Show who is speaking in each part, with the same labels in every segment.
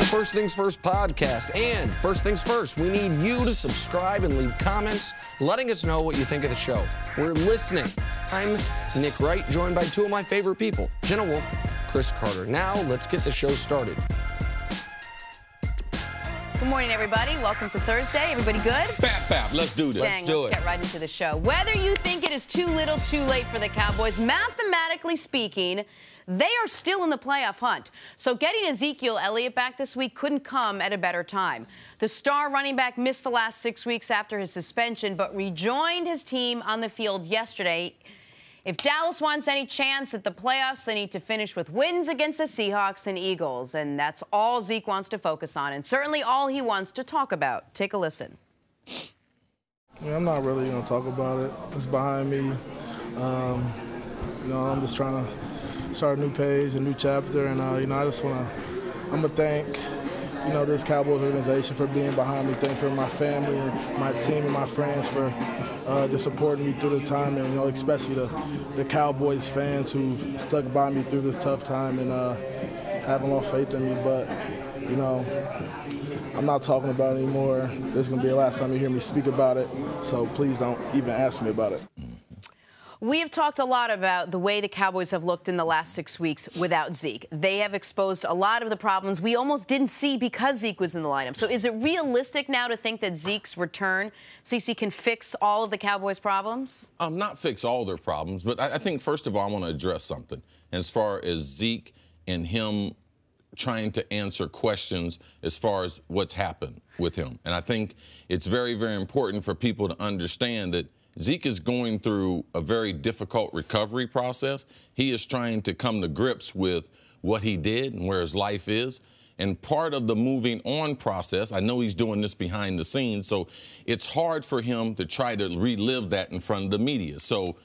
Speaker 1: First Things First podcast. And first things first, we need you to subscribe and leave comments letting us know what you think of the show. We're listening. I'm Nick Wright, joined by two of my favorite people, Jenna Wolfe, Cris Carter. Now, let's get the show started.
Speaker 2: Good morning, everybody. Welcome to Thursday. Everybody good?
Speaker 3: Bap. Let's do this.
Speaker 2: Let's get right into the show. Whether you think it is too little, too late for the Cowboys, mathematically speaking, they are still in the playoff hunt. So getting Ezekiel Elliott back this week couldn't come at a better time. The star running back missed the last 6 weeks after his suspension, but rejoined his team on the field yesterday. If Dallas wants any chance at the playoffs, they need to finish with wins against the Seahawks and Eagles. And that's all Zeke wants to focus on, and certainly all he wants to talk about. Take a listen.
Speaker 4: I'm not really going to talk about it. It's behind me. I'm just trying to start a new page, a new chapter. And, I just want to – I'm going to thank, this Cowboys organization for being behind me. Thank for my family and my team and my friends for just supporting me through the time, and especially the Cowboys fans who stuck by me through this tough time and haven't lost faith in me. But I'm not talking about it anymore. This is gonna be the last time you hear me speak about it. So please don't even ask me about it.
Speaker 2: We have talked a lot about the way the Cowboys have looked in the last 6 weeks without Zeke. They have exposed a lot of the problems we almost didn't see because Zeke was in the lineup. So is it realistic now to think that Zeke's return, CeCe, can fix all of the Cowboys' problems?
Speaker 3: Not fix all their problems, but I think, first of all, I want to address something. As far as Zeke and him trying to answer questions as far as what's happened with him. And I think it's very, very important for people to understand that Zeke is going through a very difficult recovery process. He is trying to come to grips with what he did and where his life is. And part of the moving on process, I know he's doing this behind the scenes, so it's hard for him to try to relive that in front of the media. So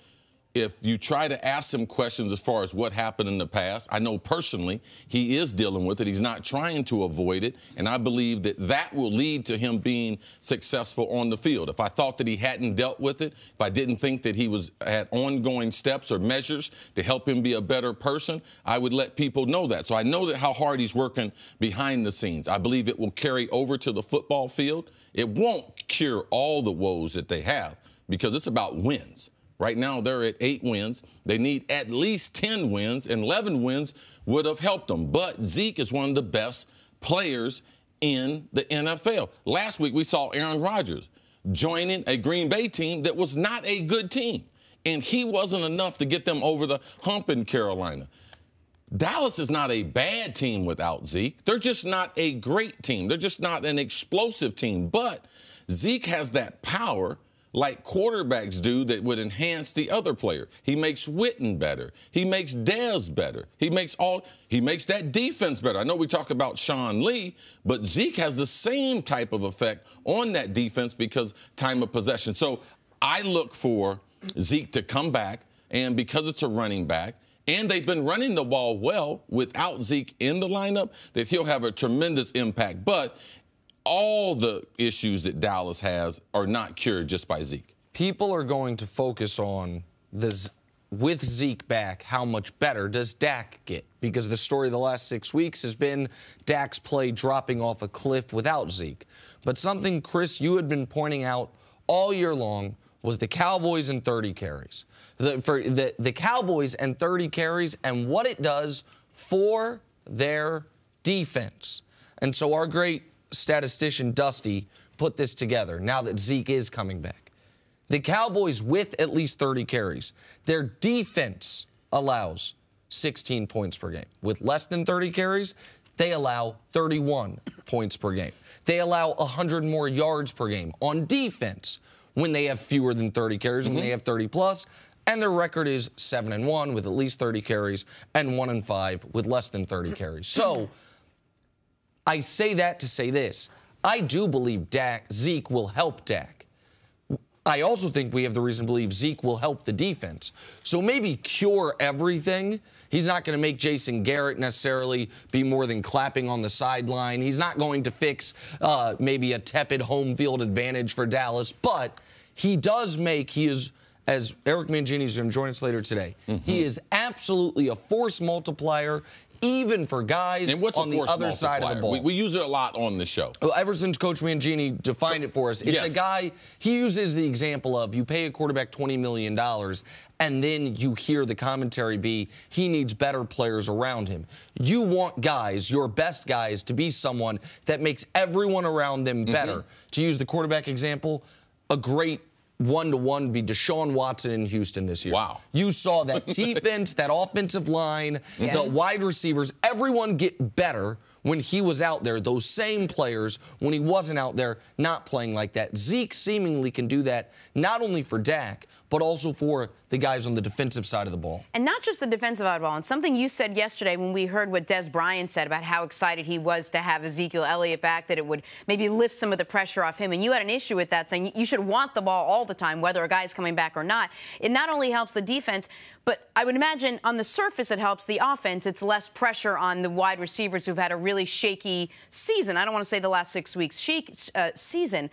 Speaker 3: if you try to ask him questions as far as what happened in the past, I know personally he is dealing with it. He's not trying to avoid it, and I believe that that will lead to him being successful on the field. If I thought that he hadn't dealt with it, if I didn't think that he had ongoing steps or measures to help him be a better person, I would let people know that. So I know that how hard he's working behind the scenes. I believe it will carry over to the football field. It won't cure all the woes that they have because it's about wins. Right now, they're at 8 wins. They need at least 10 wins, and 11 wins would have helped them. But Zeke is one of the best players in the NFL. Last week, we saw Aaron Rodgers joining a Green Bay team that was not a good team, and he wasn't enough to get them over the hump in Carolina. Dallas is not a bad team without Zeke. They're just not a great team. They're just not an explosive team. But Zeke has that power like quarterbacks do that would enhance the other player. He makes Witten better. He makes Dez better. He makes that defense better. I know we talk about Sean Lee, but Zeke has the same type of effect on that defense because time of possession. So I look for Zeke to come back, and because it's a running back, and they've been running the ball well without Zeke in the lineup, that he'll have a tremendous impact. But all the issues that Dallas has are not cured just by Zeke.
Speaker 1: People are going to focus on with Zeke back, how much better does Dak get? Because the story of the last 6 weeks has been Dak's play dropping off a cliff without Zeke. But something, Cris, you had been pointing out all year long was the Cowboys and 30 carries. The Cowboys and 30 carries and what it does for their defense. And so our great statistician Dusty put this together now that Zeke is coming back. The Cowboys with at least 30 carries, their defense allows 16 points per game. With less than 30 carries, they allow 31 points per game. They allow 100 more yards per game on defense when they have fewer than 30 carries, when they have 30 plus. And their record is 7-1 with at least 30 carries and 1-5 with less than 30 carries. So I say that to say this. I do believe Zeke will help Dak. I also think we have the reason to believe Zeke will help the defense. So maybe cure everything. He's not going to make Jason Garrett necessarily be more than clapping on the sideline. He's not going to fix maybe a tepid home field advantage for Dallas. But he is, as Eric Mangini is going to join us later today, he is absolutely a force multiplier even for guys on the other side of the ball.
Speaker 3: We use it a lot on the show.
Speaker 1: Well, ever since Coach Mangini defined it for us, it's a guy, he uses the example of you pay a quarterback $20 million, and then you hear the commentary be, he needs better players around him. You want guys, your best guys, to be someone that makes everyone around them better. To use the quarterback example, a great one-to-one be Deshaun Watson in Houston this year.
Speaker 3: Wow.
Speaker 1: You saw that defense, that offensive line, the wide receivers, everyone get better when he was out there. Those same players, when he wasn't out there, not playing like that. Zeke seemingly can do that not only for Dak, but also for the guys on the defensive side of the ball.
Speaker 2: And not just the defensive side of the ball. And something you said yesterday when we heard what Des Bryant said about how excited he was to have Ezekiel Elliott back, that it would maybe lift some of the pressure off him. And you had an issue with that, saying you should want the ball all the time, whether a guy's coming back or not. It not only helps the defense, but I would imagine on the surface it helps the offense. It's less pressure on the wide receivers who've had a really shaky season. I don't want to say the last 6 weeks season.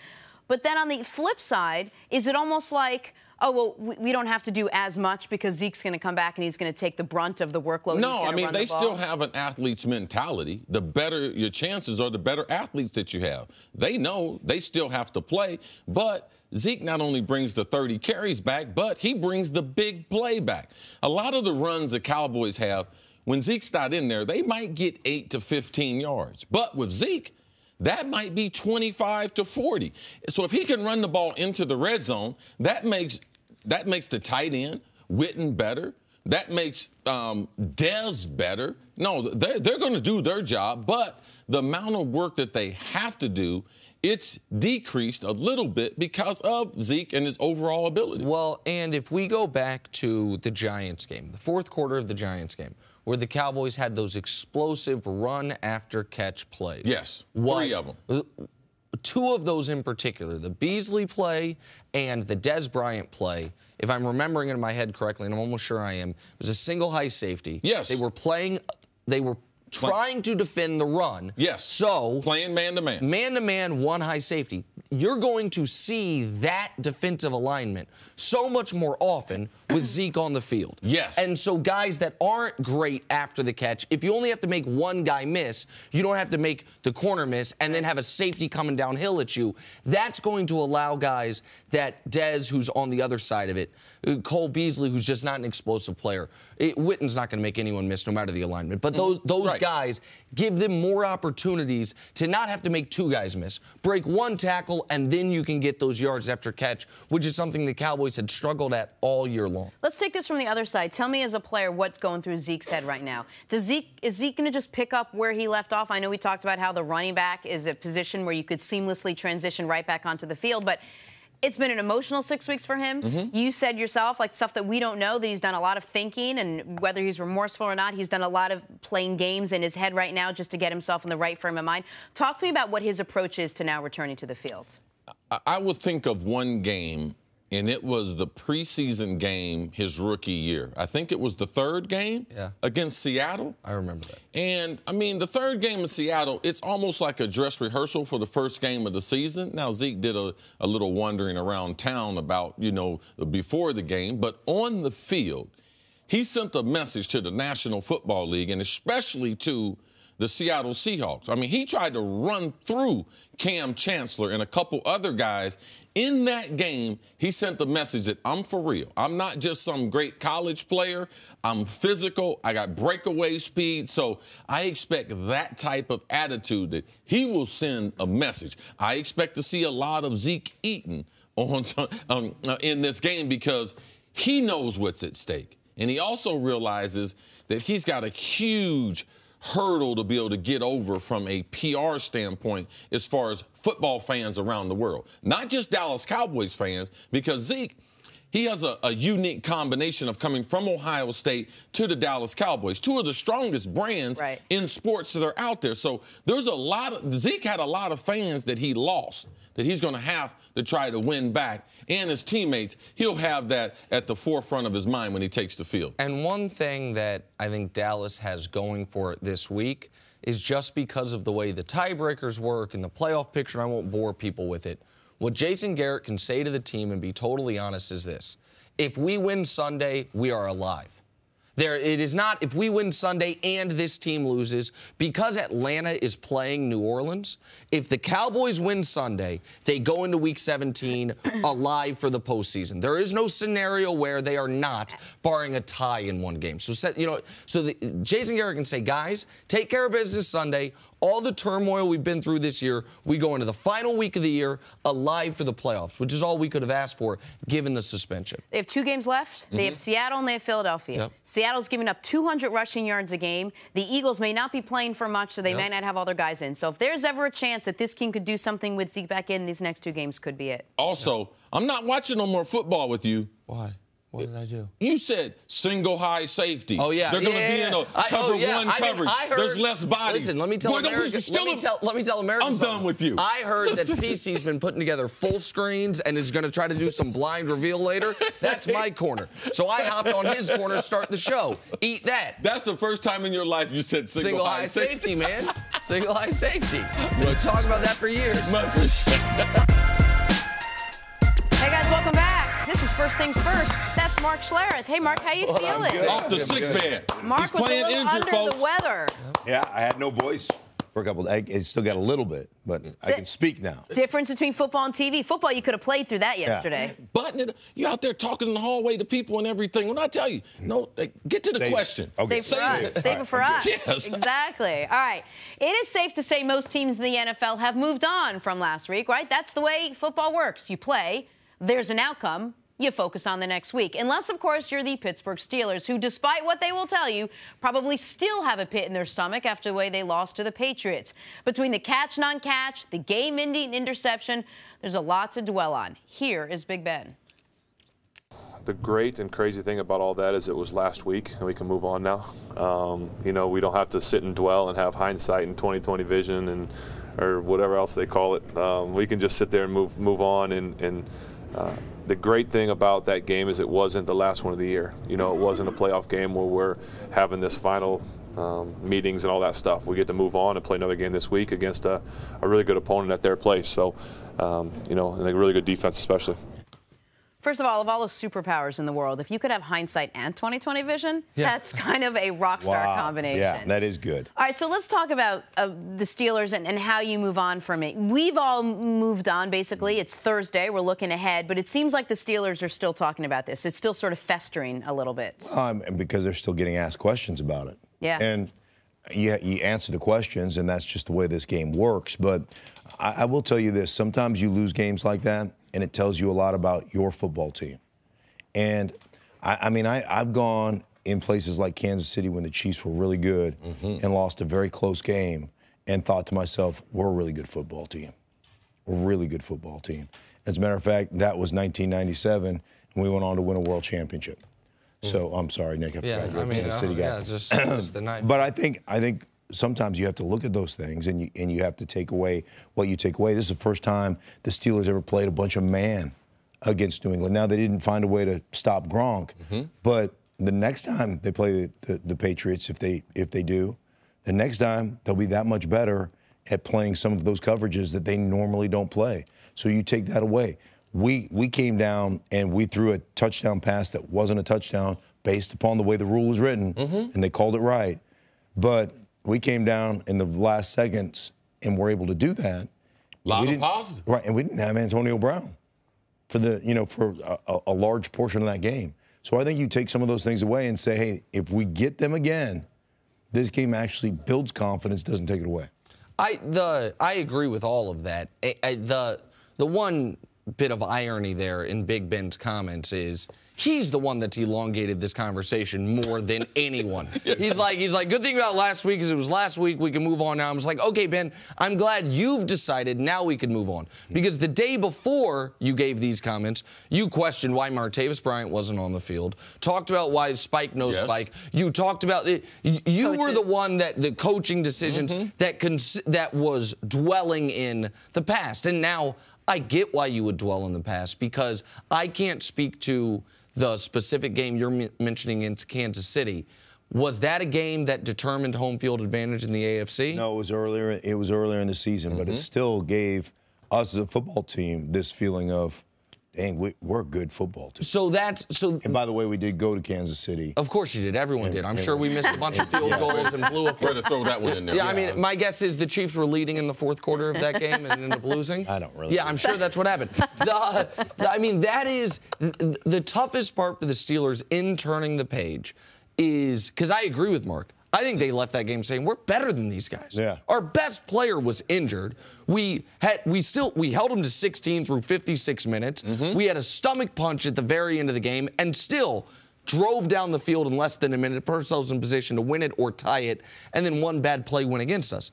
Speaker 2: But then on the flip side, is it almost like, oh, well, we don't have to do as much because Zeke's going to come back and he's going to take the brunt of the workload?
Speaker 3: No, I mean, they still have an athlete's mentality. The better your chances are, the better athletes that you have. They know they still have to play, but Zeke not only brings the 30 carries back, but he brings the big play back. A lot of the runs the Cowboys have, when Zeke's not in there, they might get 8 to 15 yards. But with Zeke, that might be 25 to 40. So if he can run the ball into the red zone, that makes the tight end, Witten, better. That makes Dez better. No, they're going to do their job, but the amount of work that they have to do, it's decreased a little bit because of Zeke and his overall ability.
Speaker 1: Well, and if we go back to the Giants game, the fourth quarter of the Giants game, where the Cowboys had those explosive run-after-catch plays.
Speaker 3: Yes, 3 of them.
Speaker 1: 2 of those in particular, the Beasley play and the Des Bryant play, if I'm remembering it in my head correctly, and I'm almost sure I am, it was a single high safety.
Speaker 3: Yes.
Speaker 1: They were trying to defend the run.
Speaker 3: Yes.
Speaker 1: So
Speaker 3: playing man-to-man.
Speaker 1: Man-to-man, 1 high safety. You're going to see that defensive alignment so much more often with Zeke on the field.
Speaker 3: Yes.
Speaker 1: And so guys that aren't great after the catch, if you only have to make one guy miss, you don't have to make the corner miss and then have a safety coming downhill at you. That's going to allow guys that Dez, who's on the other side of it, Cole Beasley, who's just not an explosive player. Witten's not going to make anyone miss no matter the alignment. But those guys give them more opportunities to not have to make 2 guys miss. Break 1 tackle, and then you can get those yards after catch, which is something the Cowboys had struggled at all year long.
Speaker 2: Let's take this from the other side. Tell me as a player what's going through Zeke's head right now. Is Zeke going to just pick up where he left off? I know we talked about how the running back is a position where you could seamlessly transition right back onto the field, but it's been an emotional 6 weeks for him. You said yourself, like stuff that we don't know, that he's done a lot of thinking, and whether he's remorseful or not, he's done a lot of playing games in his head right now just to get himself in the right frame of mind. Talk to me about what his approach is to now returning to the field.
Speaker 3: I would think of one game, and it was the preseason game his rookie year. I think it was the 3rd game against Seattle.
Speaker 1: I remember that.
Speaker 3: And, I mean, the 3rd game in Seattle, it's almost like a dress rehearsal for the first game of the season. Now, Zeke did a little wandering around town about, before the game. But on the field, he sent a message to the National Football League, and especially to the Seattle Seahawks. I mean, he tried to run through Cam Chancellor and a couple other guys. In that game, he sent the message that I'm for real. I'm not just some great college player. I'm physical. I got breakaway speed. So I expect that type of attitude that he will send a message. I expect to see a lot of Zeke Eaton in this game because he knows what's at stake. And he also realizes that he's got a huge hurdle to be able to get over from a PR standpoint as far as football fans around the world. Not just Dallas Cowboys fans, because Zeke, he has a unique combination of coming from Ohio State to the Dallas Cowboys, 2 of the strongest brands in sports that are out there. So there's Zeke had a lot of fans that he lost, that he's going to have to try to win back. And his teammates, he'll have that at the forefront of his mind when he takes the field.
Speaker 1: And one thing that I think Dallas has going for it this week is just because of the way the tiebreakers work and the playoff picture, and I won't bore people with it, what Jason Garrett can say to the team and be totally honest is this: if we win Sunday, we are alive. It is not if we win Sunday and this team loses, because Atlanta is playing New Orleans. If the Cowboys win Sunday, they go into Week 17 alive for the postseason. There is no scenario where they are not, barring a tie in one game. So Jason Garrett can say, guys, take care of business Sunday. All the turmoil we've been through this year, we go into the final week of the year alive for the playoffs, which is all we could have asked for given the suspension.
Speaker 2: They have 2 games left. They have Seattle and they have Philadelphia.
Speaker 1: Yep.
Speaker 2: Seattle's giving up 200 rushing yards a game. The Eagles may not be playing for much, so they might not have all their guys in. So if there's ever a chance that this team could do something with Zeke back in, these next 2 games could be it.
Speaker 3: Also, I'm not watching no more football with you.
Speaker 1: Why? What did I do?
Speaker 3: You said single high safety.
Speaker 1: Oh, yeah.
Speaker 3: They're going to be in a cover one coverage. There's less bodies.
Speaker 1: Listen, let me tell Americans. Let me tell Americans.
Speaker 3: I'm done with you.
Speaker 1: I heard that CeCe's been putting together full screens and is going to try to do some blind reveal later. That's my corner. So I hopped on his corner to start the show. Eat that.
Speaker 3: That's the first time in your life you said single high
Speaker 1: safety, man. Single high safety. Been talking about that for years.
Speaker 3: Much respect.
Speaker 2: Hey, guys, welcome back. This is First Things First. That's Mark Schlereth. Hey, Mark, how you feeling?
Speaker 3: Off the sick bed.
Speaker 2: Mark
Speaker 3: He's
Speaker 2: was
Speaker 3: playing
Speaker 2: a little
Speaker 3: injured,
Speaker 2: under
Speaker 3: folks.
Speaker 2: the weather.
Speaker 5: Yeah, I had no voice for a couple of days. I still got a little bit, but I can speak now.
Speaker 2: Difference between football and TV. Football, you could have played through that yesterday.
Speaker 3: Button it. You're out there talking in the hallway to people and everything. When I tell you, get to the
Speaker 5: Save
Speaker 3: question.
Speaker 5: it. Okay.
Speaker 2: Save it for us.
Speaker 3: Yes.
Speaker 2: Exactly. All right. It is safe to say most teams in the NFL have moved on from last week, right? That's the way football works. You play, there's an outcome, you focus on the next week. Unless, of course, you're the Pittsburgh Steelers, who, despite what they will tell you, probably still have a pit in their stomach after the way they lost to the Patriots. Between the catch, non-catch, the game-ending interception, there's a lot to dwell on. Here is Big Ben.
Speaker 6: The great and crazy thing about all that is it was last week, and we can move on now. We don't have to sit and dwell and have hindsight and 20/20 vision or whatever else they call it. We can just sit there and move on. And the great thing about that game is it wasn't the last one of the year. It wasn't a playoff game where we're having this final meetings and all that stuff. We get to move on and play another game this week against a really good opponent at their place. So, and a really good defense especially.
Speaker 2: First of all those superpowers in the world, if you could have hindsight and 20/20 vision, that's kind of a rock star combination.
Speaker 5: Yeah, that is good.
Speaker 2: All right, so let's talk about the Steelers and how you move on from it. We've all moved on, basically. It's Thursday. We're looking ahead. But it seems like the Steelers are still talking about this. It's still sort of festering a little bit.
Speaker 5: And because they're still getting asked questions about it.
Speaker 2: Yeah.
Speaker 5: And you answer the questions, and that's just the way this game works. But I will tell you this. Sometimes you lose games like that, and it tells you a lot about your football team. And, I've gone in places like Kansas City when the Chiefs were really good and lost a very close game and thought to myself, we're a really good football team. We're a really good football team. As a matter of fact, that was 1997, and we went on to win a world championship. So, I'm sorry, Nick, I forgot you're a Kansas City guy.
Speaker 1: Yeah, just the night.
Speaker 5: But I think sometimes you have to look at those things and you have to take away what you take away. This is the first time the Steelers ever played a bunch of man against New England. Now, they didn't find a way to stop Gronk, but the next time they play the Patriots, if they do, the next time they'll be that much better at playing some of those coverages that they normally don't play. So you take that away. We came down and we threw a touchdown pass that wasn't a touchdown based upon the way the rule was written, and they called it right. But we came down in the last seconds and were able to do that.
Speaker 3: A lot of positive.
Speaker 5: Right, and we didn't have Antonio Brown for a large portion of that game. So I think you take some of those things away and say, hey, if we get them again, this game actually builds confidence, doesn't take it away.
Speaker 1: I agree with all of that. The one bit of irony there in Big Ben's comments is he's the one that's elongated this conversation more than anyone. He's like, good thing about last week is it was last week, we can move on now. I'm just like, okay, Ben, I'm glad you've decided now we can move on. Because the day before you gave these comments, you questioned why Martavis Bryant wasn't on the field, talked about why spike, no spike. You talked about it. You were the one that the coaching decisions that was dwelling in the past. And now I get why you would dwell in the past, because I can't speak to the specific game you're mentioning in Kansas City. Was that a game that determined home field advantage in the AFC?
Speaker 5: No, it was earlier. It was earlier in the season, but it still gave us as a football team this feeling of dang, we're a good football team.
Speaker 1: So
Speaker 5: And by the way, we did go to Kansas City.
Speaker 1: Of course you did. Everyone did. I'm sure we missed a bunch of field goals and blew a
Speaker 3: Way to throw that one in there.
Speaker 1: Yeah, I mean, my guess is the Chiefs were leading in the fourth quarter of that game and ended up losing.
Speaker 5: I don't really.
Speaker 1: Yeah, I'm sure that's what happened. I mean, that is the toughest part for the Steelers in turning the page is, because I agree with Mark. I think they left that game saying we're better than these guys.
Speaker 5: Yeah.
Speaker 1: Our best player was injured. We held him to 16 through 56 minutes.
Speaker 3: Mm-hmm.
Speaker 1: We had a stomach punch at the very end of the game and still drove down the field in less than a minute, put ourselves in position to win it or tie it, and then one bad play went against us.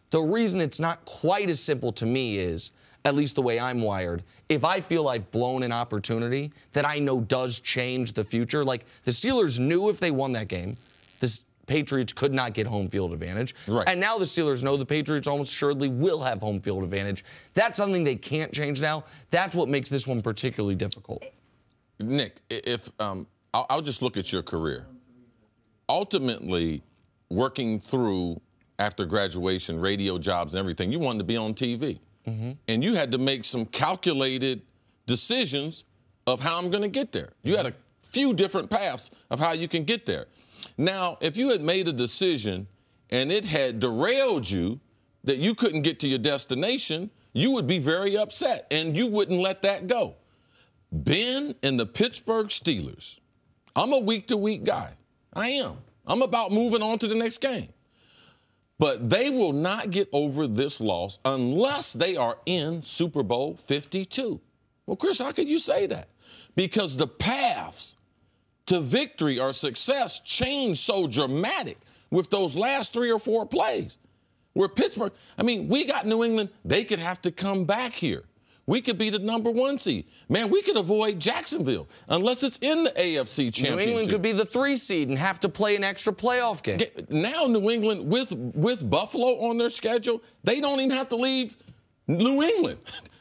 Speaker 1: The reason it's not quite as simple to me is, at least the way I'm wired, if I feel I've blown an opportunity that I know does change the future, like the Steelers knew if they won that game, the Patriots could not get home field advantage.
Speaker 3: Right.
Speaker 1: And now the Steelers know the Patriots almost assuredly will have home field advantage. That's something they can't change now. That's what makes this one particularly difficult.
Speaker 3: Nick, if I'll just look at your career. Ultimately, working through after graduation, radio jobs and everything, you wanted to be on TV. Mm-hmm. And you had to make some calculated decisions of how I'm going to get there. You had a few different paths of how you can get there. Now, if you had made a decision and it had derailed you, that you couldn't get to your destination, you would be very upset, and you wouldn't let that go. Ben and the Pittsburgh Steelers, I'm a week-to-week guy. I am. I'm about moving on to the next game. But they will not get over this loss unless they are in Super Bowl 52. Well, Chris, how could you say that? Because the paths to victory or success changed so dramatic with those last 3 or 4 plays. Where Pittsburgh, I mean, we got New England, they could have to come back here. We could be the number 1 seed. Man, we could avoid Jacksonville unless it's in the AFC Championship.
Speaker 1: New England could be the 3 seed and have to play an extra playoff game.
Speaker 3: Now New England, with Buffalo on their schedule, they don't even have to leave New England.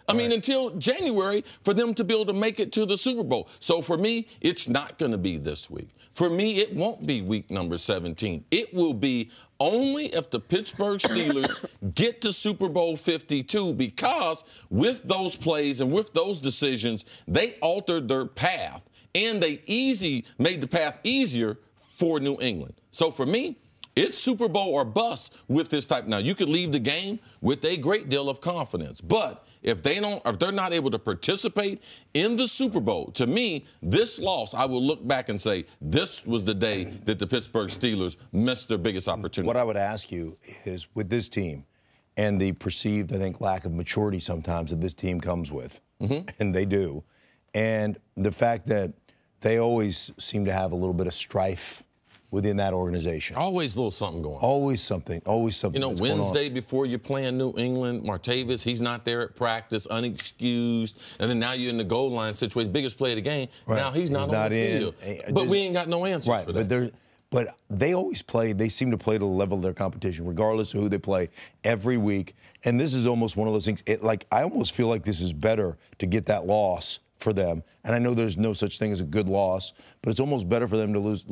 Speaker 3: I mean, until January for them to be able to make it to the Super Bowl. So for me, it's not going to be this week. For me, it won't be week number 17. It will be only if the Pittsburgh Steelers get to Super Bowl 52, because with those plays and with those decisions, they altered their path, and they made the path easier for New England. So for me, it's Super Bowl or bust with this type. Now, you could leave the game with a great deal of confidence, but if they're not able to participate in the Super Bowl, to me, this loss, I will look back and say, this was the day that the Pittsburgh Steelers missed their biggest opportunity.
Speaker 5: What I would ask you is, with this team and the perceived, I think, lack of maturity sometimes that this team comes with, and they do, and the fact that they always seem to have a little bit of strife within that organization.
Speaker 3: Always a little something going on.
Speaker 5: Always something. You know,
Speaker 3: Wednesday before you're playing New England, Martavis, he's not there at practice, unexcused. And then now you're in the goal line situation, biggest play of the game. Right. Now he's not on the field. But we ain't got no answers for that.
Speaker 5: But they always play, they seem to play to the level of their competition, regardless of who they play, every week. And this is almost one of those things, I almost feel like this is better to get that loss for them. And I know there's no such thing as a good loss, but it's almost better for them to lose.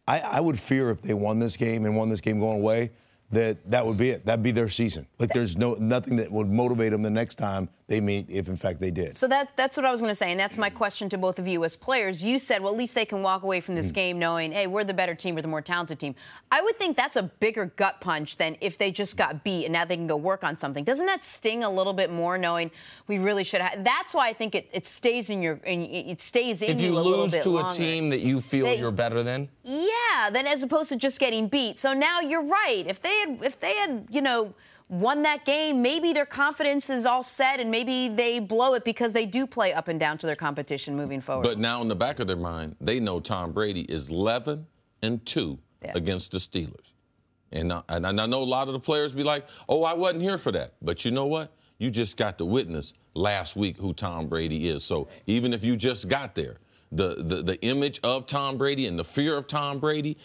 Speaker 5: I would fear if they won this game going away, that would be it. That'd be their season. There's nothing that would motivate them the next time they meet, if in fact they did.
Speaker 2: So that's what I was going to say, and that's my question to both of you as players. You said, well, at least they can walk away from this game knowing, hey, we're the better team, we're the more talented team. I would think that's a bigger gut punch than if they just got beat and now they can go work on something. Doesn't that sting a little bit more, knowing we really should have? That's why I think it stays in you a little bit longer.
Speaker 1: If you lose to a team that you feel you're better than?
Speaker 2: Yeah, then as opposed to just getting beat. So now you're right. If they had, won that game, maybe their confidence is all set and maybe they blow it because they do play up and down to their competition moving forward.
Speaker 3: But now in the back of their mind, they know Tom Brady is 11-2 against the Steelers. And I know a lot of the players be like, oh, I wasn't here for that. But you know what? You just got to witness last week who Tom Brady is. So even if you just got there, the image of Tom Brady and the fear of Tom Brady,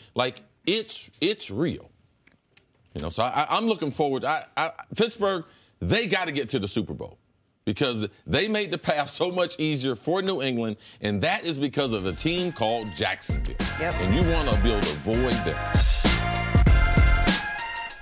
Speaker 3: it's real. So I'm looking forward. Pittsburgh, they got to get to the Super Bowl because they made the path so much easier for New England, and that is because of a team called Jacksonville.
Speaker 2: Yep.
Speaker 3: And you want to be able to avoid them.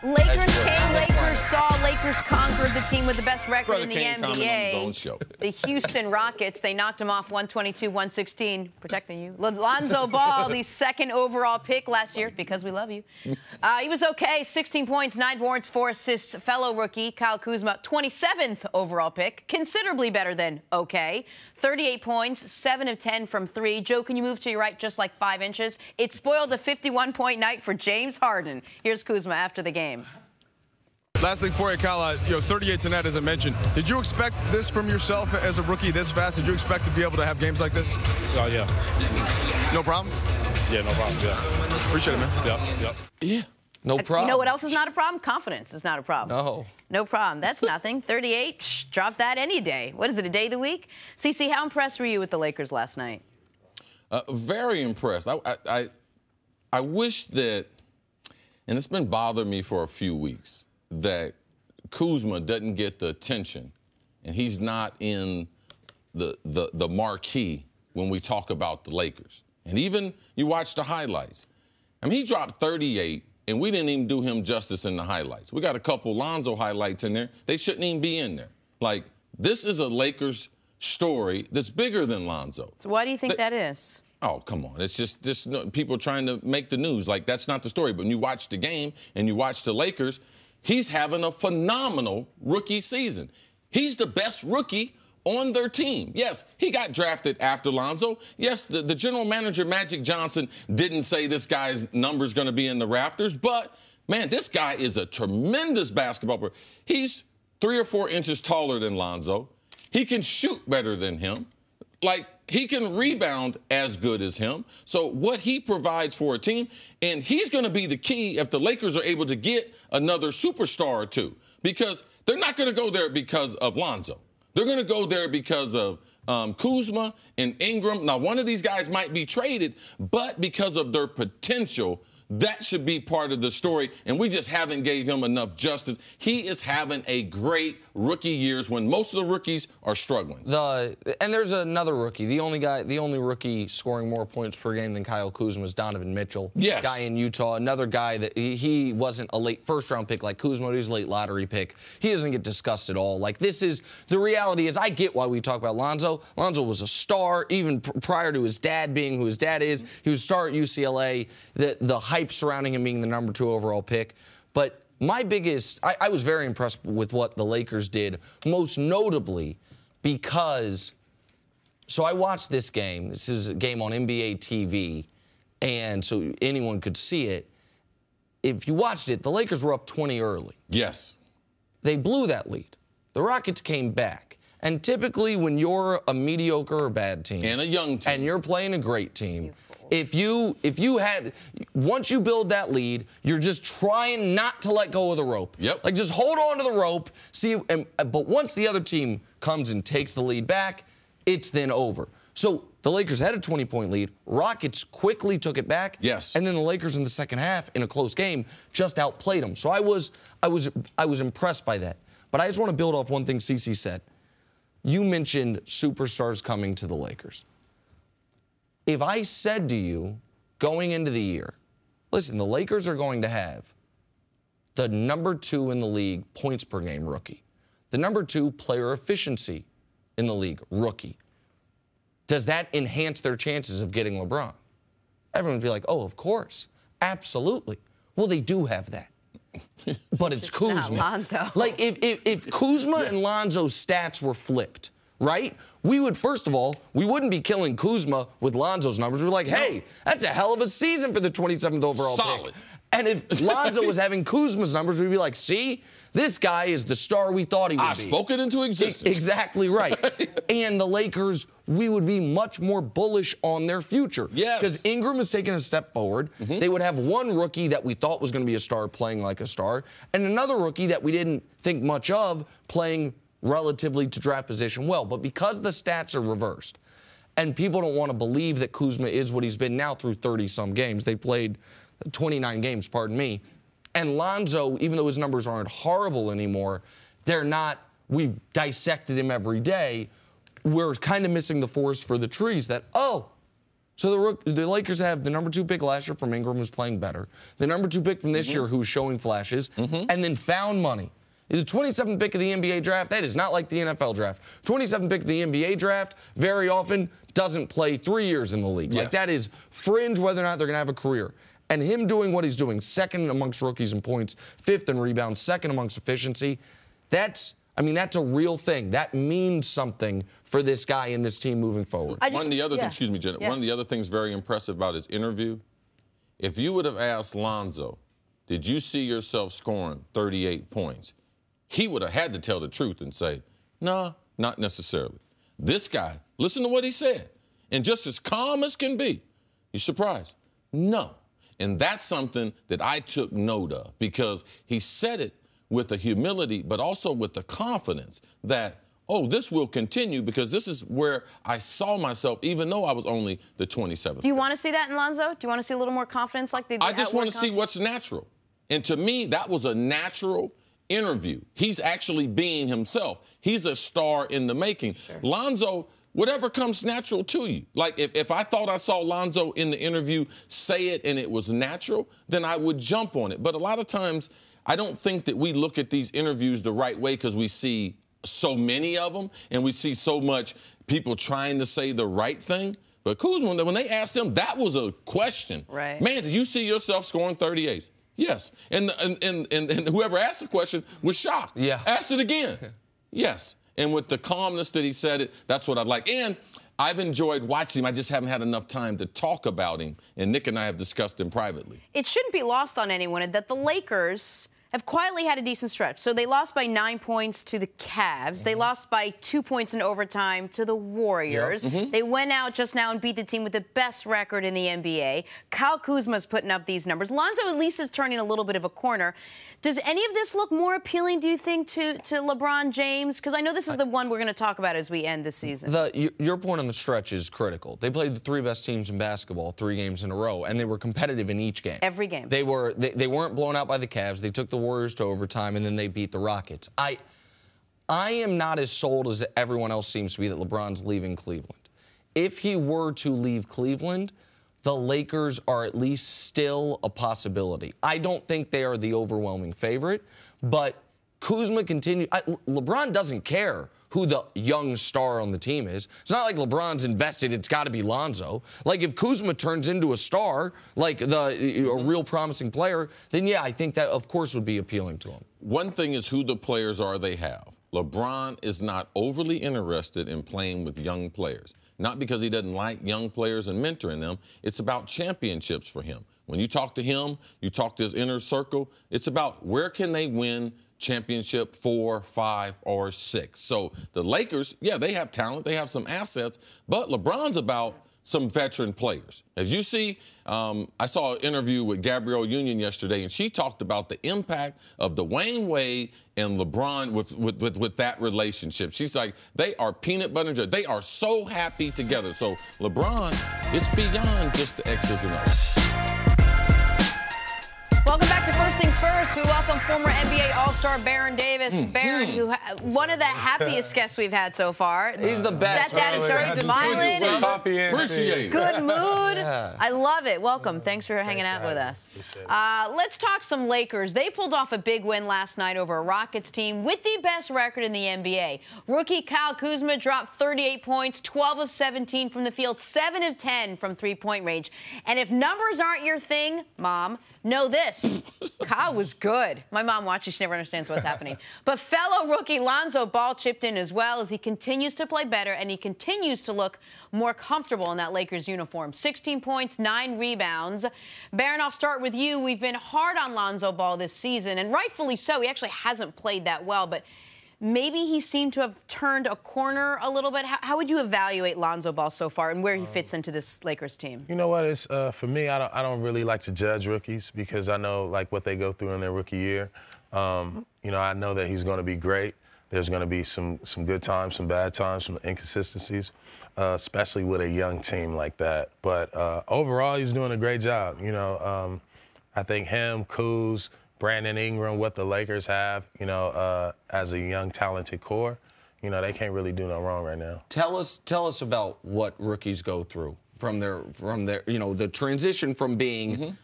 Speaker 2: Lakers came, Lakers saw. Lakers conquered the team with the best record
Speaker 3: Brother
Speaker 2: in the
Speaker 3: can't comment on his own
Speaker 2: NBA.
Speaker 3: show.
Speaker 2: The Houston Rockets, they knocked them off 122-116. Protecting you. Lonzo Ball, the second overall pick last year, because we love you. He was okay. 16 points, 9 boards, 4 assists. Fellow rookie Kyle Kuzma, 27th overall pick. Considerably better than okay. 38 points, 7 of 10 from 3. Joe, can you move to your right just like 5 inches? It spoiled a 51-point night for James Harden. Here's Kuzma after the game.
Speaker 7: Lastly, for you, Kyle, 38 tonight, as I mentioned. Did you expect this from yourself as a rookie this fast? Did you expect to be able to have games like this?
Speaker 8: Oh, yeah.
Speaker 7: No problem?
Speaker 8: Yeah, no problem, yeah.
Speaker 7: Appreciate it, man.
Speaker 8: Yep.
Speaker 1: Yeah. No problem.
Speaker 2: You know what else is not a problem? Confidence is not a problem.
Speaker 1: No.
Speaker 2: No problem. That's nothing. 38, drop that any day. What is it, a day of the week? CC, how impressed were you with the Lakers last night?
Speaker 3: Very impressed. I wish that, and it's been bothering me for a few weeks, that Kuzma doesn't get the attention, and he's not in the marquee when we talk about the Lakers. And even you watch the highlights. I mean, he dropped 38, and we didn't even do him justice in the highlights. We got a couple Lonzo highlights in there. They shouldn't even be in there. Like, this is a Lakers story that's bigger than Lonzo.
Speaker 2: So why do you think that is?
Speaker 3: Oh, come on. It's just people trying to make the news. Like, that's not the story. But when you watch the game and you watch the Lakers, he's having a phenomenal rookie season. He's the best rookie on their team. Yes, he got drafted after Lonzo. Yes, the general manager, Magic Johnson, didn't say this guy's number's going to be in the rafters. But, man, this guy is a tremendous basketball player. He's 3 or 4 inches taller than Lonzo. He can shoot better than him. Like, he can rebound as good as him. So what he provides for a team, and he's going to be the key if the Lakers are able to get another superstar or two, because they're not going to go there because of Lonzo. They're going to go there because of Kuzma and Ingram. Now, one of these guys might be traded, but because of their potential, that should be part of the story, and we just haven't gave him enough justice. He is having a great rookie years when most of the rookies are struggling.
Speaker 1: And there's another rookie. The only rookie scoring more points per game than Kyle Kuzma is Donovan Mitchell.
Speaker 3: Yes.
Speaker 1: Guy in Utah. Another guy that he wasn't a late first-round pick like Kuzma. He was a late lottery pick. He doesn't get discussed at all. Like, this is the reality is I get why we talk about Lonzo. Lonzo was a star even prior to his dad being who his dad is. He was a star at UCLA. The hype surrounding him being the number 2 overall pick. But my biggest, I was very impressed with what the Lakers did, most notably because, so I watched this game. This is a game on NBA TV, and so anyone could see it. If you watched it, the Lakers were up 20 early.
Speaker 3: Yes. They
Speaker 1: blew that lead. The Rockets came back. And typically when you're a mediocre or bad team.
Speaker 3: And a young team.
Speaker 1: And you're playing a great team. If you once you build that lead, you're just trying not to let go of the rope.
Speaker 3: Yep.
Speaker 1: Like, just hold on to the rope. But once the other team comes and takes the lead back, it's then over. So the Lakers had a 20-point lead. Rockets quickly took it back.
Speaker 3: Yes.
Speaker 1: And then the Lakers in the second half, in a close game, just outplayed them. So I was impressed by that. But I just want to build off one thing CeCe said. You mentioned superstars coming to the Lakers. If I said to you going into the year, listen, the Lakers are going to have the number 2 in the league points per game rookie, the number 2 player efficiency in the league rookie. Does that enhance their chances of getting LeBron? Everyone would be like, oh, of course. Absolutely. Well, they do have that. But it's Kuzma.
Speaker 2: Not Lonzo.
Speaker 1: Like, if Kuzma and Lonzo's stats were flipped, right? We would, first of all, we wouldn't be killing Kuzma with Lonzo's numbers. We're like, hey, that's a hell of a season for the 27th overall
Speaker 3: Solid.
Speaker 1: pick. And if Lonzo was having Kuzma's numbers, we'd be like, see, this guy is the star we thought he would be.
Speaker 3: I spoke it into existence.
Speaker 1: Exactly right. And the Lakers, we would be much more bullish on their future.
Speaker 3: Yes.
Speaker 1: Because Ingram has taken a step forward. Mm-hmm. They would have one rookie that we thought was going to be a star playing like a star, and another rookie that we didn't think much of playing relatively to draft position well. But because the stats are reversed, and people don't want to believe that Kuzma is what he's been now through 30-some games. They played 29 games, pardon me. And Lonzo, even though his numbers aren't horrible anymore, they're not, we've dissected him every day. We're kind of missing the forest for the trees that, oh, so the Lakers have the number 2 pick last year from Ingram, who's playing better, the number 2 pick from this year who's showing flashes, and then found money. The 27th pick of the NBA draft, that is not like the NFL draft. 27th pick of the NBA draft very often doesn't play 3 years in the league.
Speaker 3: Yes.
Speaker 1: Like, that is fringe whether or not they're going to have a career. And him doing what he's doing, second amongst rookies in points, fifth in rebounds, second amongst efficiency, that's a real thing. That means something for this guy and this team moving forward.
Speaker 3: One of the other things, excuse me, Jenna, one of the other things very impressive about his interview, if you would have asked Lonzo, did you see yourself scoring 38 points? He would have had to tell the truth and say, nah, not necessarily. This guy, listen to what he said. And just as calm as can be, you surprised? No. And that's something that I took note of because he said it with the humility, but also with the confidence that, oh, this will continue because this is where I saw myself, even though I was only the 27th.
Speaker 2: Do you want to see that in Lonzo? Do you want to see a little more confidence like they did?
Speaker 3: I just want to see what's natural. And to me, that was a natural interview. He's actually being himself. He's a star in the making. Sure. Lonzo, whatever comes natural to you. Like, if I thought I saw Lonzo in the interview say it and it was natural, then I would jump on it. But a lot of times, I don't think that we look at these interviews the right way because we see so many of them and we see so much people trying to say the right thing. But Kuzma, when they asked him, that was a question.
Speaker 2: Right.
Speaker 3: Man, did you see yourself scoring 38? Yes. And whoever asked the question was shocked.
Speaker 1: Yeah.
Speaker 3: Asked it again. Yes. And with the calmness that he said it, that's what I like. And I've enjoyed watching him. I just haven't had enough time to talk about him. And Nick and I have discussed him privately.
Speaker 2: It shouldn't be lost on anyone that the Lakers have quietly had a decent stretch. So they lost by 9 points to the Cavs. They lost by 2 points in overtime to the Warriors. They went out just now and beat the team with the best record in the NBA. Kyle Kuzma's putting up these numbers. Lonzo at least is turning a little bit of a corner. Does any of this look more appealing, do you think, to LeBron James? Because I know this is the one we're going to talk about as we end the season.
Speaker 1: Your point on the stretch is critical. They played the three best teams in basketball 3 games in a row, and they were competitive in each game.
Speaker 2: Every game.
Speaker 1: They weren't blown out by the Cavs. They took the Warriors to overtime, and then they beat the Rockets. I am not as sold as everyone else seems to be that LeBron's leaving Cleveland. If he were to leave Cleveland, the Lakers are at least still a possibility. I don't think they are the overwhelming favorite, but Kuzma continues. LeBron doesn't care who the young star on the team is. It's not like LeBron's invested, it's got to be Lonzo. Like, if Kuzma turns into a star, like a real promising player, then yeah, I think that, of course, would be appealing to him.
Speaker 3: One thing is who the players are they have. LeBron is not overly interested in playing with young players. Not because he doesn't like young players and mentoring them. It's about championships for him. When you talk to him, you talk to his inner circle, it's about where can they win championship 4, 5, or 6. So the Lakers, yeah, they have talent, they have some assets, but LeBron's about some veteran players. As you see, I saw an interview with Gabrielle Union yesterday, and she talked about the impact of Dwayne Wade and LeBron with that relationship. She's like, they are peanut butter and jelly. They are so happy together. So LeBron, it's beyond just the X's and O's.
Speaker 2: Welcome back to First Things First. We welcome former NBA All-Star Baron Davis. Baron, one of the happiest guests we've had so far.
Speaker 1: He's the best.
Speaker 2: Sat down and started smiling.
Speaker 3: Appreciate it.
Speaker 2: Good mood. Yeah. I love it. Welcome. Thanks for hanging out with us. Let's talk some Lakers. They pulled off a big win last night over a Rockets team with the best record in the NBA. Rookie Kyle Kuzma dropped 38 points, 12 of 17 from the field, 7 of 10 from three-point range. And if numbers aren't your thing, Mom, know this. Kyle was good. My mom watches. She never understands what's happening. But fellow rookie Lonzo Ball chipped in as well as he continues to play better and he continues to look more comfortable in that Lakers uniform. 16 points, 9 rebounds. Baron, I'll start with you. We've been hard on Lonzo Ball this season, and rightfully so. He actually hasn't played that well, but maybe he seemed to have turned a corner a little bit. How would you evaluate Lonzo Ball so far and where he fits into this Lakers team?
Speaker 9: You know what? It's for me, I don't really like to judge rookies because I know like what they go through in their rookie year. You know, I know that he's going to be great. There's going to be some good times, some bad times, some inconsistencies, especially with a young team like that. But overall, he's doing a great job. You know, I think him, Kuz, Brandon Ingram, what the Lakers have, you know, as a young, talented core, you know, they can't really do no wrong right now.
Speaker 1: Tell us about what rookies go through from their, you know, the transition from being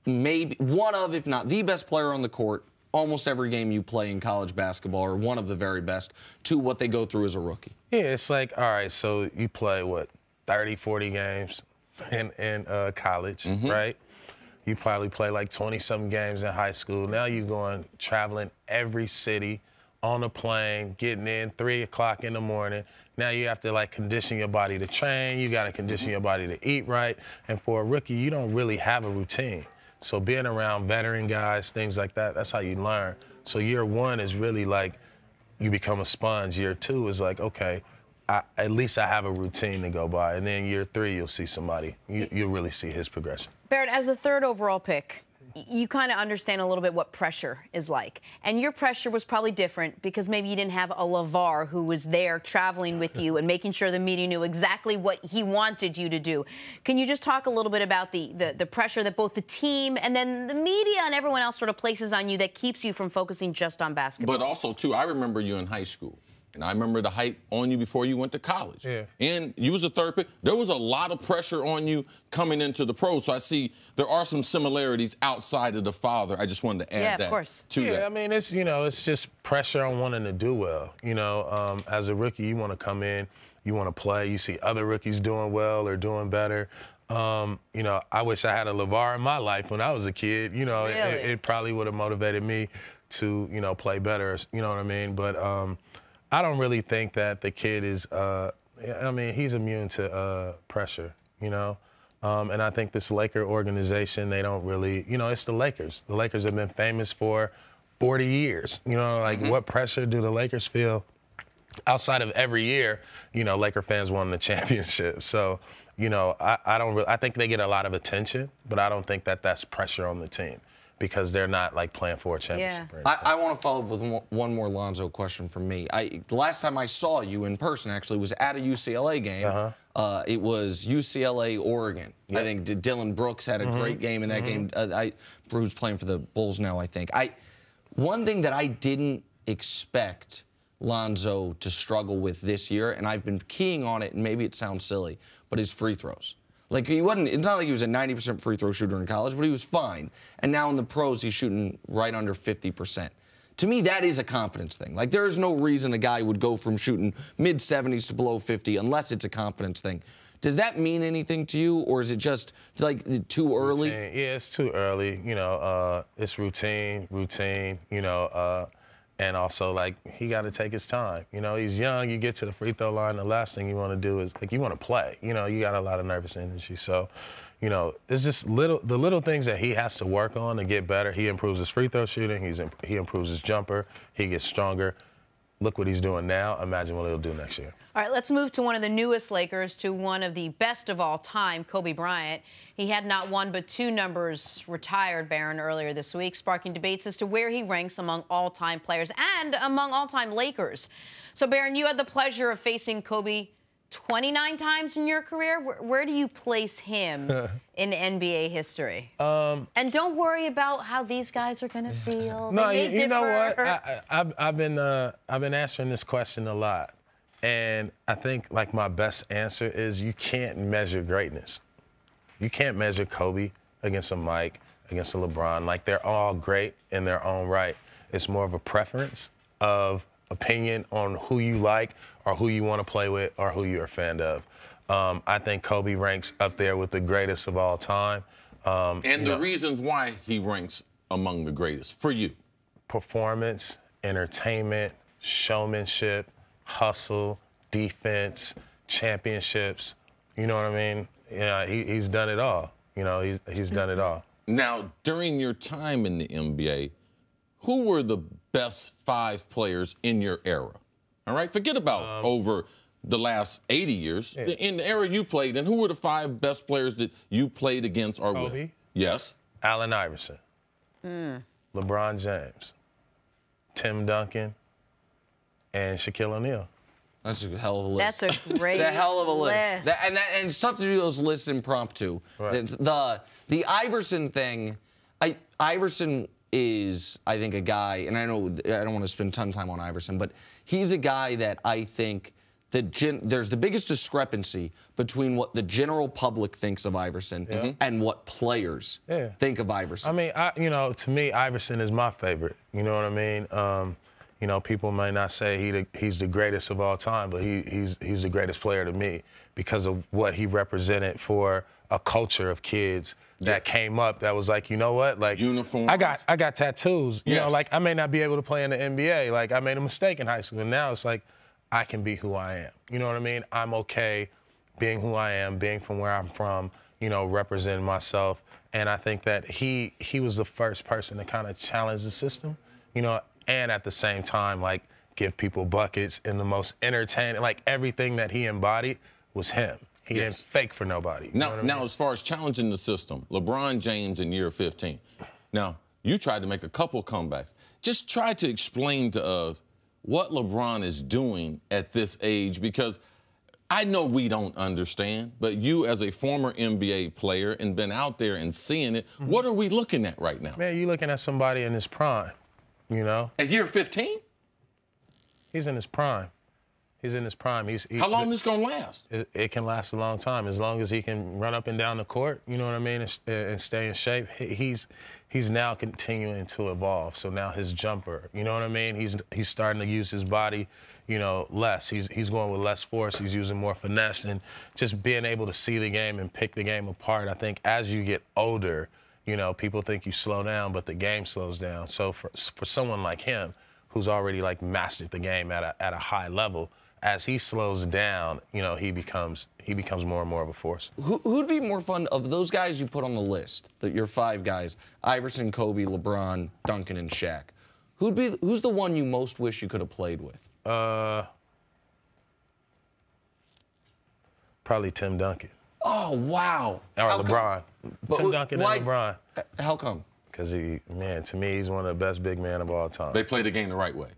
Speaker 1: maybe one of, if not the best player on the court, almost every game you play in college basketball, or one of the very best, to what they go through as a rookie?
Speaker 9: Yeah, it's like, all right, so you play, 30, 40 games in college, right? You probably play like 20-something games in high school. Now you're going traveling every city on a plane, getting in 3 o'clock in the morning. Now you have to like condition your body to train. You got to condition your body to eat right. And for a rookie, you don't really have a routine. So being around veteran guys, things like that, that's how you learn. So year one is really like you become a sponge. Year two is like, okay, at least I have a routine to go by. And then year three, you'll see somebody. You'll really see his progression.
Speaker 2: Barrett, as the third overall pick, you kind of understand a little bit what pressure is like. And your pressure was probably different because maybe you didn't have a LeVar who was there traveling with you and making sure the media knew exactly what he wanted you to do. Can you just talk a little bit about the pressure that both the team and then the media and everyone else sort of places on you that keeps you from focusing just on basketball?
Speaker 3: But also, too, I remember you in high school. And I remember the hype on you before you went to college.
Speaker 9: Yeah.
Speaker 3: And you was a third pick. There was a lot of pressure on you coming into the pros. So I see there are some similarities outside of the father. I just wanted to add that.
Speaker 2: Yeah, of course.
Speaker 3: To that.
Speaker 9: I mean, it's, it's just pressure on wanting to do well. As a rookie, you want to come in, you want to play. You see other rookies doing well or doing better. I wish I had a LeVar in my life when I was a kid.
Speaker 2: Really?
Speaker 9: It probably would have motivated me to, play better. You know what I mean? But I don't really think that the kid is, he's immune to pressure, and I think this Laker organization, they don't really, it's the Lakers. The Lakers have been famous for 40 years. What pressure do the Lakers feel outside of every year, Laker fans won the championship. So, I think they get a lot of attention, but I don't think that that's pressure on the team, because they're not like playing for a championship.
Speaker 2: Yeah.
Speaker 1: I want to follow up with one more Lonzo question from me. The last time I saw you in person, actually, was at a UCLA game. It was UCLA-Oregon. Yep. I think Dylan Brooks had a great game in that game. Who's playing for the Bulls now, I think. One thing that I didn't expect Lonzo to struggle with this year, and I've been keying on it, and maybe it sounds silly, but his free throws. Like, it's not like he was a 90% free throw shooter in college, but he was fine. And now in the pros, he's shooting right under 50%. To me, that is a confidence thing. Like, there is no reason a guy would go from shooting mid-70s to below 50 unless it's a confidence thing. Does that mean anything to you, or is it just, like, too early?
Speaker 9: Routine. Yeah, it's too early. It's routine, and also, like, he got to take his time. He's young. You get to the free throw line, the last thing you want to do is, like, you want to play. You got a lot of nervous energy. So, it's just the little things that he has to work on to get better. He improves his free throw shooting. He improves his jumper. He gets stronger. Look what he's doing now. Imagine what he'll do next year.
Speaker 2: All right, let's move to one of the newest Lakers, to one of the best of all time, Kobe Bryant. He had not one but two numbers retired, Barron, earlier this week, sparking debates as to where he ranks among all-time players and among all-time Lakers. So, Barron, you had the pleasure of facing Kobe 29 times in your career. Where do you place him in NBA history? And don't worry about how these guys are going to feel.
Speaker 9: No,
Speaker 2: they may
Speaker 9: you know
Speaker 2: differ.
Speaker 9: what? I've been answering this question a lot, and I think like my best answer is you can't measure greatness. You can't measure Kobe against a Mike, against a LeBron. Like, they're all great in their own right. It's more of a preference of opinion on who you like or who you want to play with or who you're a fan of. I think Kobe ranks up there with the greatest of all time.
Speaker 3: And the reasons why he ranks among the greatest for you?
Speaker 9: Performance, entertainment, showmanship, hustle, defense, championships. You know what I mean? Yeah, he's done it all. He's done it all.
Speaker 3: Now, during your time in the NBA, who were the best 5 players in your era? All right, forget about over the last 80 years. Yeah. In the era you played, and who were the 5 best players that you played against or
Speaker 9: Kobe.
Speaker 3: with? Yes.
Speaker 9: Allen Iverson. LeBron James. Tim Duncan. And Shaquille O'Neal.
Speaker 1: That's a hell of a list.
Speaker 2: That's a great
Speaker 1: It's a hell of a list.
Speaker 2: list.
Speaker 1: And it's tough to do those lists impromptu.
Speaker 9: Right.
Speaker 1: The Iverson thing, Iverson is, I think, a guy, and I know I don't want to spend a ton of time on Iverson, but he's a guy that I think there's the biggest discrepancy between what the general public thinks of Iverson and what players think of Iverson.
Speaker 9: I mean, to me, Iverson is my favorite. You know what I mean? People may not say he's the greatest of all time, but he's the greatest player to me because of what he represented for a culture of kids that came up that was like, you know what, like
Speaker 3: uniform.
Speaker 9: I got tattoos. You know, like I may not be able to play in the NBA. Like I made a mistake in high school, and now it's like I can be who I am. You know what I mean? I'm okay being who I am, being from where I'm from. Representing myself. And I think that he was the first person to kind of challenge the system. And at the same time, like give people buckets in the most entertaining. Like everything that he embodied was him. He didn't fake for nobody.
Speaker 3: Now, as far as challenging the system, LeBron James in year 15. Now, you tried to make a couple comebacks. Just try to explain to us what LeBron is doing at this age, because I know we don't understand, but you as a former NBA player and been out there and seeing it, what are we looking at right now?
Speaker 9: Man, you're looking at somebody in his prime,
Speaker 3: At year 15?
Speaker 9: He's in his prime. He's in his prime.
Speaker 3: How long is this going to last?
Speaker 9: It can last a long time, as long as he can run up and down the court, you know what I mean, and stay in shape. He's now continuing to evolve. So now his jumper, you know what I mean? He's starting to use his body, less. He's going with less force. He's using more finesse, and just being able to see the game and pick the game apart. I think as you get older, people think you slow down, but the game slows down. So for someone like him, who's already like mastered the game at a high level, as he slows down, he becomes more and more of a force.
Speaker 1: Who'd be more fun of those guys you put on the list? Your 5 guys: Iverson, Kobe, LeBron, Duncan, and Shaq. Who's the one you most wish you could have played with?
Speaker 9: Probably Tim Duncan.
Speaker 1: Oh wow!
Speaker 9: Or LeBron. Tim Duncan and LeBron.
Speaker 1: How come?
Speaker 9: Because to me, he's one of the best big men of all time.
Speaker 3: They play the game the right way.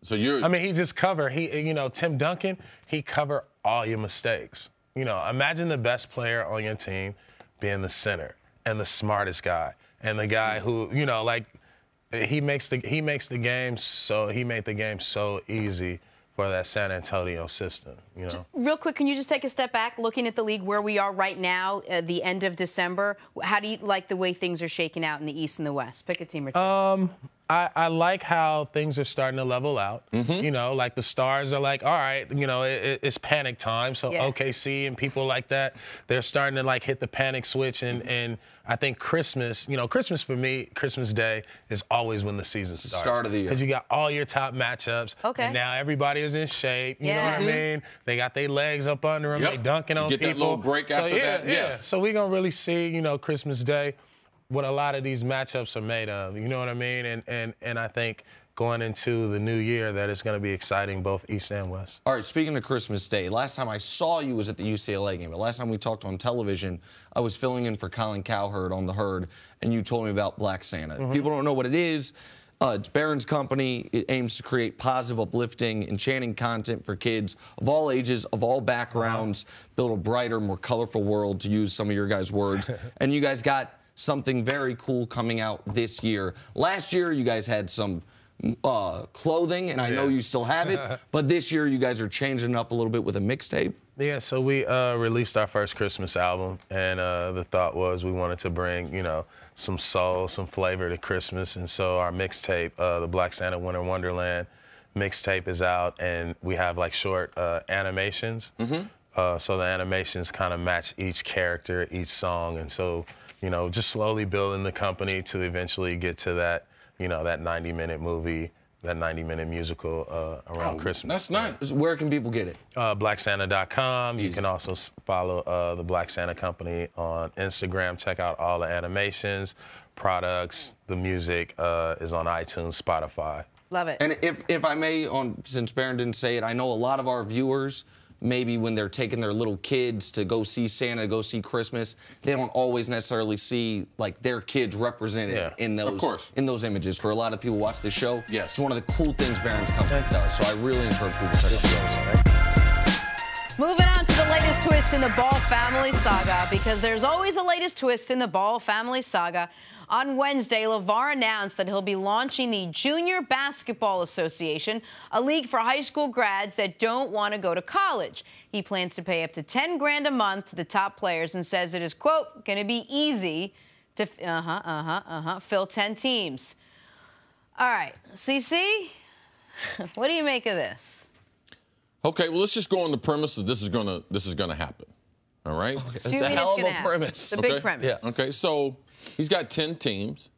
Speaker 3: So
Speaker 9: he just cover. Tim Duncan, he cover all your mistakes. Imagine the best player on your team being the center and the smartest guy and the guy who, he made the game so easy for that San Antonio system,
Speaker 2: Real quick, can you just take a step back, looking at the league where we are right now, the end of December? How do you like the way things are shaking out in the East and the West? Pick a team or two.
Speaker 9: I like how things are starting to level out. Like the stars are like, all right, it's panic time. So OKC and people like that, they're starting to like hit the panic switch. And I think Christmas for me, Christmas Day is always when the season starts.
Speaker 1: Start of the year.
Speaker 9: Because you got all your top matchups.
Speaker 2: Okay.
Speaker 9: And now everybody is in shape. You know what I mean? They got their legs up under them. They dunking on people.
Speaker 3: Get that little break after that. Yes.
Speaker 9: So we're going to really see, Christmas Day, what a lot of these matchups are made of, you know what I mean? And I think going into the new year that it's going to be exciting both East and West.
Speaker 1: All right, speaking of Christmas Day, last time I saw you was at the UCLA game, but last time we talked on television, I was filling in for Colin Cowherd on The Herd, and you told me about Black Santa. People don't know what it is. It's Barron's company. It aims to create positive, uplifting, enchanting content for kids of all ages, of all backgrounds, build a brighter, more colorful world, to use some of your guys' words. And you guys got something very cool coming out this year. Last year, you guys had some clothing, and I know you still have it, but this year you guys are changing it up a little bit with a mixtape.
Speaker 9: Yeah, so we released our first Christmas album, and the thought was we wanted to bring, some soul, some flavor to Christmas, and so our mixtape, the Black Santa Winter Wonderland mixtape, is out, and we have like short animations. So the animations kind of match each character, each song, and so just slowly building the company to eventually get to that, that 90-minute movie, that 90-minute musical around Christmas.
Speaker 3: That's nice.
Speaker 1: Where can people get it?
Speaker 9: BlackSanta.com. You can also follow the Black Santa Company on Instagram. Check out all the animations, products, the music is on iTunes, Spotify.
Speaker 2: Love it.
Speaker 1: And if I may, since Barron didn't say it, I know a lot of our viewers, maybe when they're taking their little kids to go see Santa, go see Christmas, they don't always necessarily see like their kids represented in those images. For a lot of people who watch this show, it's one of the cool things Barron's company does. So I really encourage people to check out the website.
Speaker 2: Moving on to the latest twist in the Ball family saga, because there's always a latest twist in the Ball family saga. On Wednesday, LeVar announced that he'll be launching the Junior Basketball Association, a league for high school grads that don't want to go to college. He plans to pay up to $10 grand a month to the top players and says it is, quote, going to be easy to fill 10 teams. All right, CC, what do you make of this?
Speaker 3: Okay, well, let's just go on the premise that this is gonna happen. All right?
Speaker 1: Okay. It's a hell of a premise.
Speaker 2: The big premise.
Speaker 3: Yeah. Okay, so he's got 10 teams.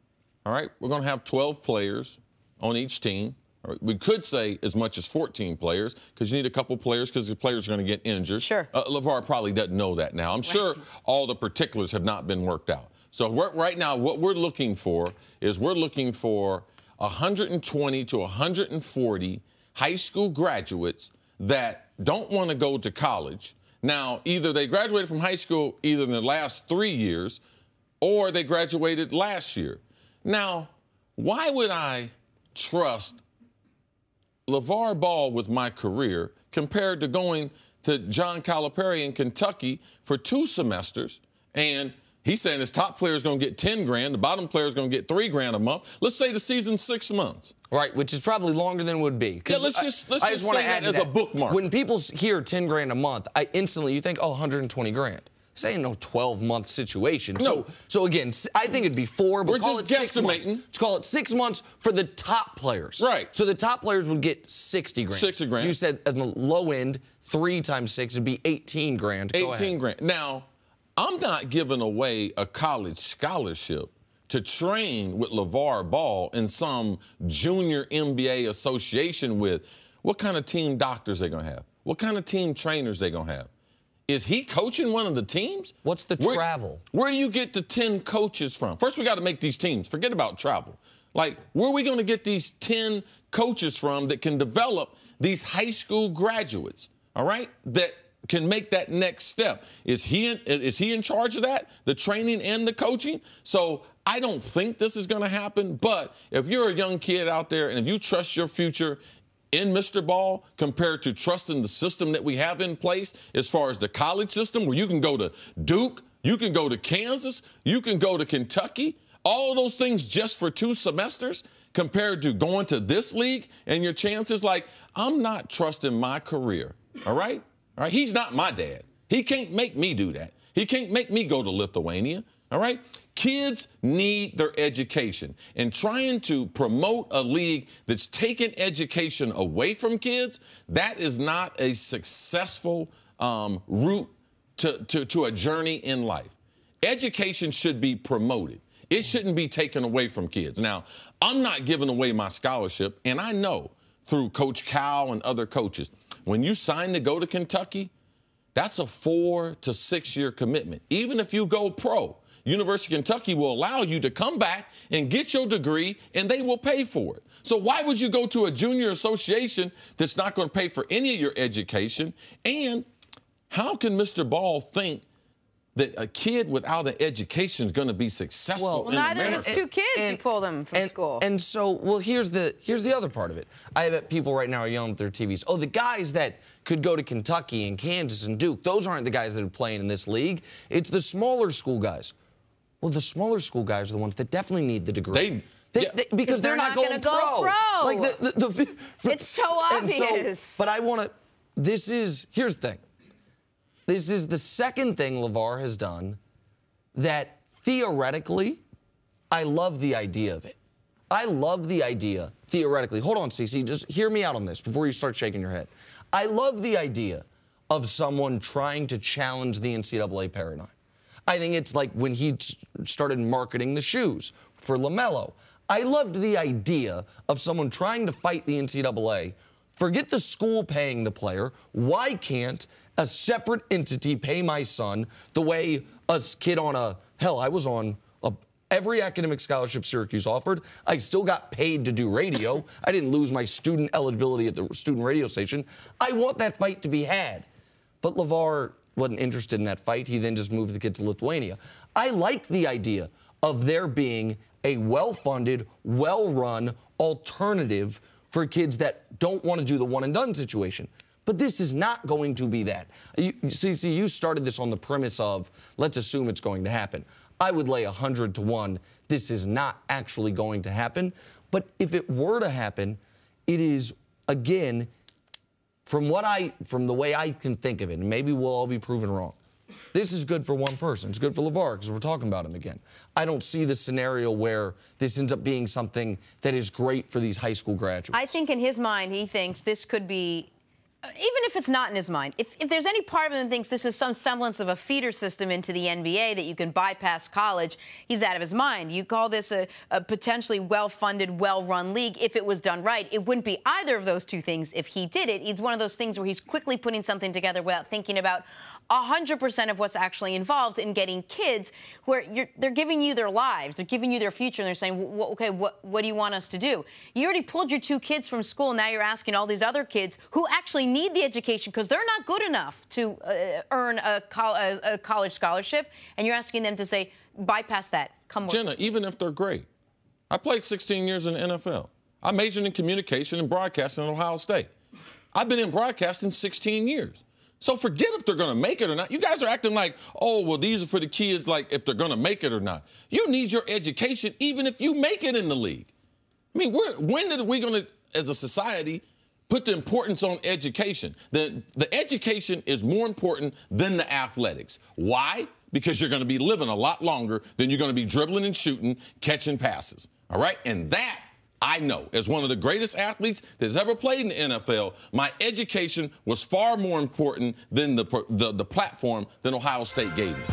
Speaker 3: All right, we're gonna have 12 players on each team. All right, we could say as much as 14 players because you need a couple players because the players are going to get injured.
Speaker 2: Sure.
Speaker 3: LeVar probably doesn't know that now. I'm sure all the particulars have not been worked out. So right now, what we're looking for is 120 to 140 high school graduates that don't want to go to college. Now, either they graduated from high school either in the last 3 years or they graduated last year. Now, why would I trust LeVar Ball with my career compared to going to John Calipari in Kentucky for 2 semesters, and he's saying his top player is going to get 10 grand, the bottom player is going to get 3 grand a month. Let's say the season's 6 months.
Speaker 1: Right, which is probably longer than it would be.
Speaker 3: Yeah, let's just say that as a bookmark.
Speaker 1: When people hear 10 grand a month, you think, 120 grand. This ain't no 12-month situation.
Speaker 3: No.
Speaker 1: So again, I think it'd be 4, but
Speaker 3: We're
Speaker 1: call
Speaker 3: just
Speaker 1: it 6 months.
Speaker 3: guesstimating.
Speaker 1: Let's call it 6 months for the top players.
Speaker 3: Right.
Speaker 1: So the top players would get 60 grand.
Speaker 3: 60 grand.
Speaker 1: You said at the low end, 3 times 6 would be 18 grand.
Speaker 3: 18 grand. Now, I'm not giving away a college scholarship to train with LeVar Ball in some junior NBA association with what kind of team doctors they're going to have, what kind of team trainers they're going to have. Is he coaching one of the teams?
Speaker 1: What's the travel?
Speaker 3: Where do you get the 10 coaches from? First, we got to make these teams. Forget about travel. Like, where are we going to get these 10 coaches from that can develop these high school graduates, all right, that can make that next step? Is he in charge of that, the training and the coaching? So I don't think this is going to happen. But if you're a young kid out there and if you trust your future in Mr. Ball compared to trusting the system that we have in place as far as the college system where you can go to Duke, you can go to Kansas, you can go to Kentucky, all of those things just for 2 semesters compared to going to this league and your chances, like, I'm not trusting my career, all right? All right, he's not my dad. He can't make me do that. He can't make me go to Lithuania, all right? Kids need their education, and trying to promote a league that's taking education away from kids, that is not a successful route to a journey in life. Education should be promoted. It shouldn't be taken away from kids. Now, I'm not giving away my scholarship, and I know through Coach Cal and other coaches, when you sign to go to Kentucky, that's a 4 to 6 year commitment. Even if you go pro, University of Kentucky will allow you to come back and get your degree, and they will pay for it. So why would you go to a junior association that's not going to pay for any of your education? And how can Mr. Ball think that a kid without an education is going to be successful in
Speaker 2: neither
Speaker 3: America?
Speaker 2: of his 2 kids he pulled them from school.
Speaker 1: And so, well, here's the other part of it. I bet people right now are yelling at their TVs, oh, the guys that could go to Kentucky and Kansas and Duke, those aren't the guys that are playing in this league. It's the smaller school guys. Well, the smaller school guys are the ones that definitely need the degree. Because they're not going
Speaker 2: pro.
Speaker 1: Like
Speaker 2: it's so obvious.
Speaker 1: But here's the thing. This is the second thing LeVar has done that theoretically, I love the idea of it. I love the idea theoretically. Hold on, CC, just hear me out on this before you start shaking your head. I love the idea of someone trying to challenge the NCAA paradigm. I think it's like when he started marketing the shoes for LaMelo. I loved the idea of someone trying to fight the NCAA. Forget the school paying the player. Why can't a separate entity pay my son the way a kid on I was on every academic scholarship Syracuse offered. I still got paid to do radio. I didn't lose my student eligibility at the student radio station. I want that fight to be had. But LeVar wasn't interested in that fight. He then just moved the kid to Lithuania. I like the idea of there being a well-funded, well-run alternative for kids that don't want to do the one-and-done situation. But this is not going to be that. You started this on the premise of, let's assume it's going to happen. I would lay 100 to 1. This is not actually going to happen. But if it were to happen, it is, again, from the way I can think of it, and maybe we'll all be proven wrong, this is good for one person. It's good for LeVar because we're talking about him again. I don't see the scenario where this ends up being something that is great for these high school graduates.
Speaker 2: I think in his mind, he thinks this could be, even if it's not in his mind, if there's any part of him that thinks this is some semblance of a feeder system into the NBA that you can bypass college, he's out of his mind. You call this a potentially well-funded, well-run league. If it was done right, it wouldn't be either of those two things if he did it. It's one of those things where he's quickly putting something together without thinking about 100% of what's actually involved in getting kids where they're giving you their lives, they're giving you their future, and they're saying, well, okay, what do you want us to do? You already pulled your 2 kids from school. Now you're asking all these other kids who actually need the education because they're not good enough to earn a college scholarship, and you're asking them to say, bypass that, come work.
Speaker 3: Jenna, even if they're great, I played 16 years in the NFL. I majored in communication and broadcasting at Ohio State. I've been in broadcasting 16 years. So forget if they're going to make it or not. You guys are acting like, oh, well, these are for the kids, like if they're going to make it or not. You need your education even if you make it in the league. I mean, when are we going to, as a society, put the importance on education? The education is more important than the athletics. Why? Because you're going to be living a lot longer than you're going to be dribbling and shooting, catching passes. All right? And that, I know, as one of the greatest athletes that's ever played in the NFL, my education was far more important than the platform that Ohio State gave me.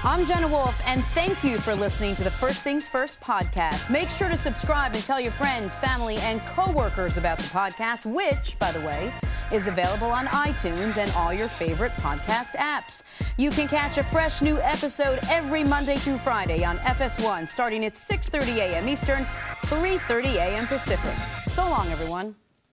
Speaker 2: I'm Jenna Wolfe, and thank you for listening to the First Things First podcast. Make sure to subscribe and tell your friends, family, and coworkers about the podcast, which, by the way, is available on iTunes and all your favorite podcast apps. You can catch a fresh new episode every Monday through Friday on FS1, starting at 6:30 a.m. Eastern, 3:30 a.m. Pacific. So long, everyone.